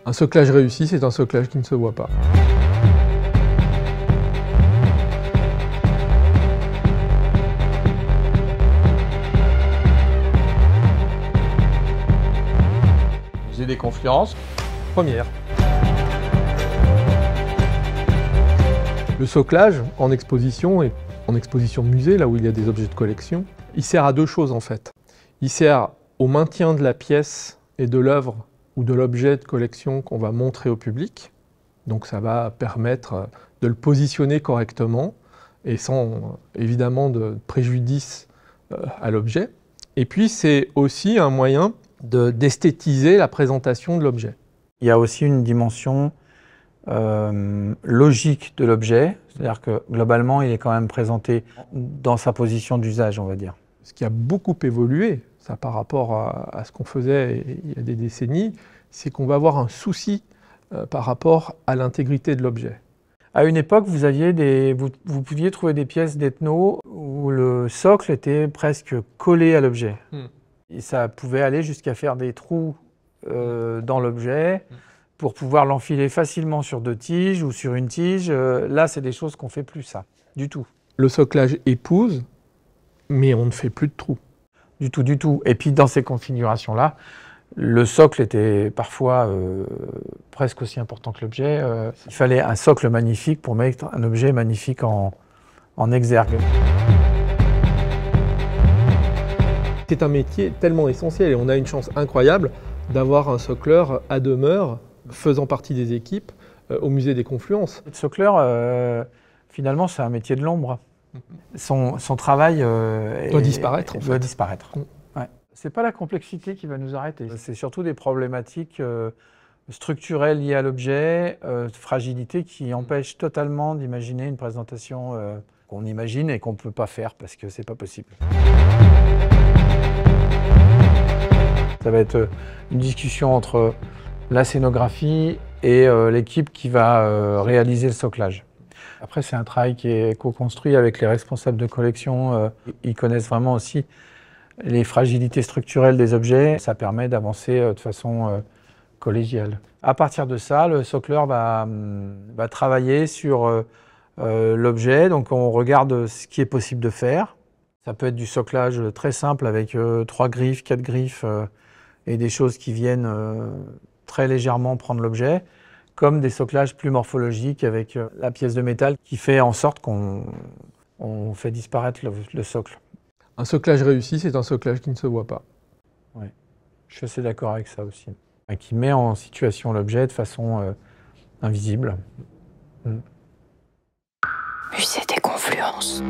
Un soclage réussi, c'est un soclage qui ne se voit pas. Musée des Confluences. Première. Le soclage en exposition et en exposition musée, là où il y a des objets de collection, il sert à deux choses en fait. Il sert au maintien de la pièce et de l'œuvre ou de l'objet de collection qu'on va montrer au public. Donc ça va permettre de le positionner correctement et sans évidemment de préjudice à l'objet. Et puis c'est aussi un moyen d'esthétiser la présentation de l'objet. Il y a aussi une dimension logique de l'objet, c'est-à-dire que globalement il est quand même présenté dans sa position d'usage, on va dire. Ce qui a beaucoup évolué, ça par rapport à ce qu'on faisait il y a des décennies, c'est qu'on va avoir un souci par rapport à l'intégrité de l'objet. À une époque, vous pouviez trouver des pièces d'ethno où le socle était presque collé à l'objet. Et ça pouvait aller jusqu'à faire des trous dans l'objet pour pouvoir l'enfiler facilement sur deux tiges ou sur une tige. Là, c'est des choses qu'on ne fait plus, ça, du tout. Le soclage épouse, mais on ne fait plus de trous. Du tout, du tout. Et puis dans ces configurations-là, le socle était parfois presque aussi important que l'objet. Il fallait un socle magnifique pour mettre un objet magnifique en exergue. C'est un métier tellement essentiel et on a une chance incroyable d'avoir un socleur à demeure faisant partie des équipes au musée des Confluences. Le socleur, finalement, c'est un métier de l'ombre. Son travail doit disparaître. Doit disparaître. Ouais. C'est pas la complexité qui va nous arrêter. C'est surtout des problématiques structurelles liées à l'objet, fragilité qui empêchent totalement d'imaginer une présentation qu'on imagine et qu'on ne peut pas faire parce que c'est pas possible. Ça va être une discussion entre la scénographie et l'équipe qui va réaliser le soclage. Après, c'est un travail qui est co-construit avec les responsables de collection. Ils connaissent vraiment aussi les fragilités structurelles des objets. Ça permet d'avancer de façon collégiale. À partir de ça, le socleur va travailler sur l'objet. Donc on regarde ce qui est possible de faire. Ça peut être du soclage très simple avec 3 griffes, 4 griffes et des choses qui viennent très légèrement prendre l'objet, comme des soclages plus morphologiques avec la pièce de métal qui fait en sorte qu'on fait disparaître le socle. Un soclage réussi, c'est un soclage qui ne se voit pas. Oui, je suis assez d'accord avec ça aussi. Et qui met en situation l'objet de façon invisible. Musée des Confluences.